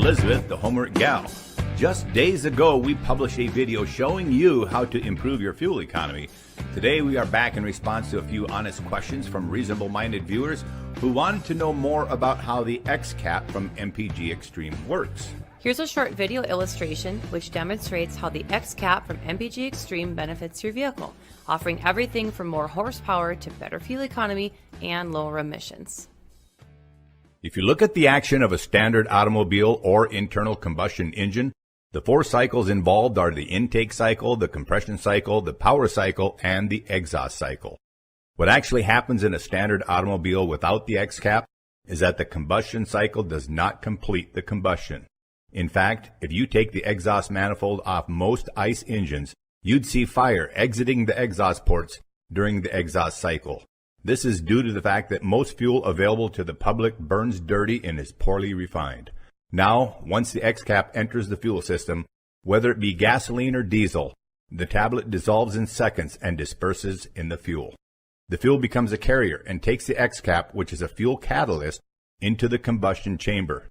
Elizabeth, the homework gal. Just days ago, we published a video showing you how to improve your fuel economy. Today, we are back in response to a few honest questions from reasonable-minded viewers who wanted to know more about how the X-Cap from MPGXtreme works. Here's a short video illustration which demonstrates how the X-Cap from MPGXtreme benefits your vehicle, offering everything from more horsepower to better fuel economy and lower emissions. If you look at the action of a standard automobile or internal combustion engine, the 4 cycles involved are the intake cycle, the compression cycle, the power cycle, and the exhaust cycle. What actually happens in a standard automobile without the X-Cap is that the combustion cycle does not complete the combustion. In fact, if you take the exhaust manifold off most ICE engines, you'd see fire exiting the exhaust ports during the exhaust cycle. This is due to the fact that most fuel available to the public burns dirty and is poorly refined. Now, once the X-Cap enters the fuel system, whether it be gasoline or diesel, the tablet dissolves in seconds and disperses in the fuel. The fuel becomes a carrier and takes the X-Cap, which is a fuel catalyst, into the combustion chamber.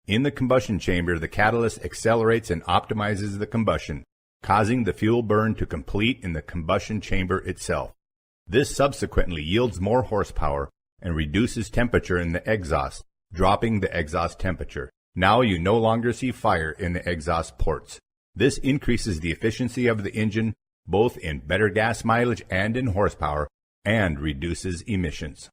In the combustion chamber, the catalyst accelerates and optimizes the combustion, causing the fuel burn to complete in the combustion chamber itself. This subsequently yields more horsepower and reduces temperature in the exhaust, dropping the exhaust temperature. Now you no longer see fire in the exhaust ports. This increases the efficiency of the engine, both in better gas mileage and in horsepower, and reduces emissions.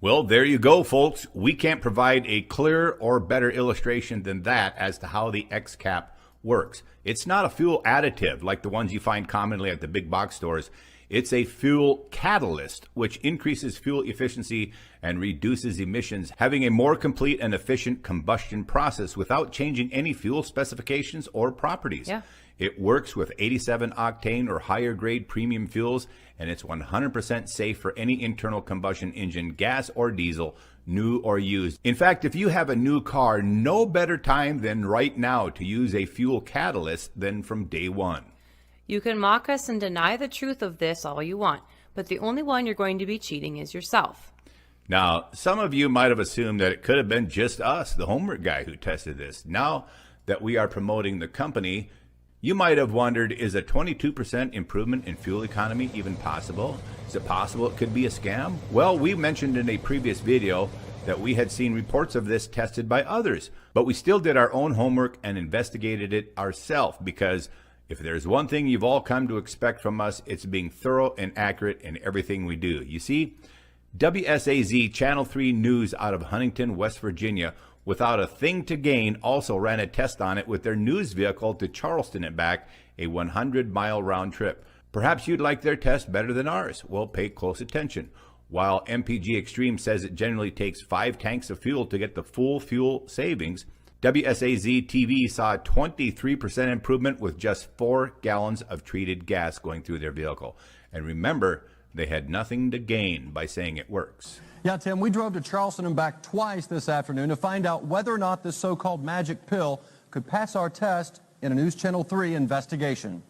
Well, there you go, folks. We can't provide a clearer or better illustration than that as to how the X-Cap works. It's not a fuel additive like the ones you find commonly at the big box stores. It's a fuel catalyst, which increases fuel efficiency and reduces emissions, having a more complete and efficient combustion process without changing any fuel specifications or properties. Yeah. It works with 87 octane or higher grade premium fuels, and it's 100% safe for any internal combustion engine, gas or diesel, new or used. In fact, if you have a new car, no better time than right now to use a fuel catalyst than from day one. You can mock us and deny the truth of this all you want, but the only one you're going to be cheating is yourself. Now, some of you might have assumed that it could have been just us, the homework guy, who tested this. Now that we are promoting the company, you might have wondered, is a 22% improvement in fuel economy even possible? Is it possible it could be a scam? Well, we mentioned in a previous video that we had seen reports of this tested by others, but we still did our own homework and investigated it ourselves, because if there's one thing you've all come to expect from us, it's being thorough and accurate in everything we do. You see, WSAZ Channel 3 News out of Huntington, West Virginia, without a thing to gain, also ran a test on it with their news vehicle to Charleston and back, a 100-mile round trip. Perhaps you'd like their test better than ours. Well, pay close attention. While MPGXtreme says it generally takes 5 tanks of fuel to get the full fuel savings, WSAZ TV saw a 23% improvement with just 4 gallons of treated gas going through their vehicle. And remember, they had nothing to gain by saying it works. Yeah, Tim, we drove to Charleston and back twice this afternoon to find out whether or not this so-called magic pill could pass our test in a News Channel 3 investigation.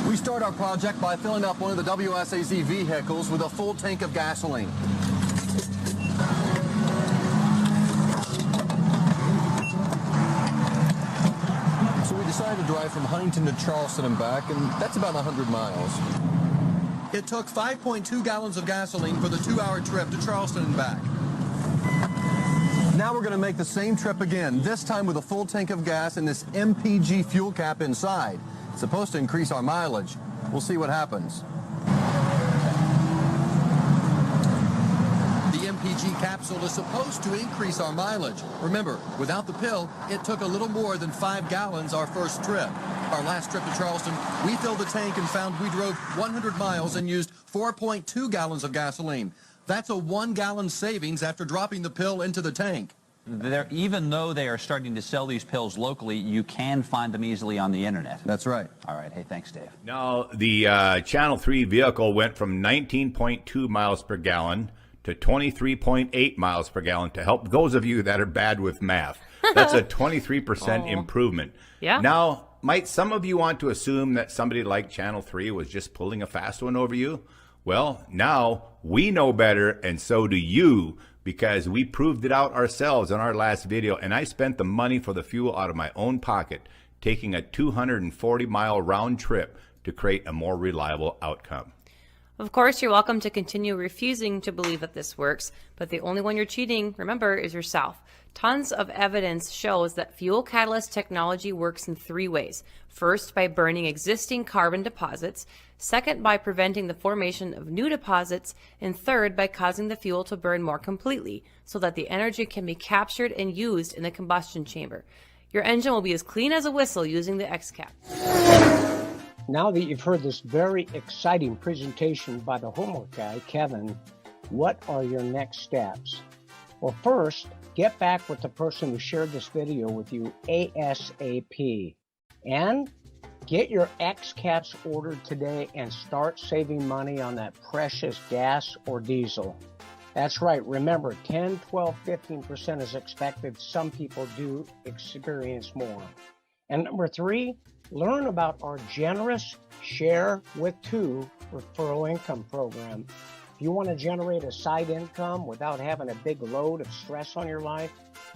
We start our project by filling up one of the WSAZ vehicles with a full tank of gasoline. So we decided to drive from Huntington to Charleston and back, and that's about 100 miles. It took 5.2 gallons of gasoline for the 2-hour trip to Charleston and back. Now we're going to make the same trip again, this time with a full tank of gas and this MPG fuel cap inside. It's supposed to increase our mileage. We'll see what happens. The MPG capsule is supposed to increase our mileage. Remember, without the pill, it took a little more than 5 gallons our first trip. Our last trip to Charleston, we filled the tank and found we drove 100 miles and used 4.2 gallons of gasoline. That's a 1-gallon savings after dropping the pill into the tank. Even though they are starting to sell these pills locally, you can find them easily on the internet. That's right. All right. Hey, thanks, Dave. Now, the Channel 3 vehicle went from 19.2 miles per gallon to 23.8 miles per gallon, to help those of you that are bad with math. That's a 23% improvement. Yeah. Now, might some of you want to assume that somebody like Channel 3 was just pulling a fast one over you? Well, now we know better, and so do you, because we proved it out ourselves in our last video, and I spent the money for the fuel out of my own pocket, taking a 240-mile round trip to create a more reliable outcome. Of course, you're welcome to continue refusing to believe that this works, but the only one you're cheating, remember, is yourself. Tons of evidence shows that fuel catalyst technology works in 3 ways. First, by burning existing carbon deposits. Second, by preventing the formation of new deposits. And third, by causing the fuel to burn more completely, so that the energy can be captured and used in the combustion chamber. Your engine will be as clean as a whistle using the X-Cap. Now that you've heard this very exciting presentation by the homework guy, Kevin, what are your next steps? Well, first, get back with the person who shared this video with you ASAP. And get your X-Caps ordered today and start saving money on that precious gas or diesel. That's right. Remember, 10, 12, 15% is expected. Some people do experience more. And number 3, learn about our generous Share with 2 referral income program. If you want to generate a side income without having a big load of stress on your life,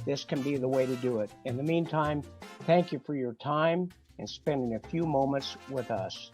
this can be the way to do it. In the meantime, thank you for your time and spending a few moments with us.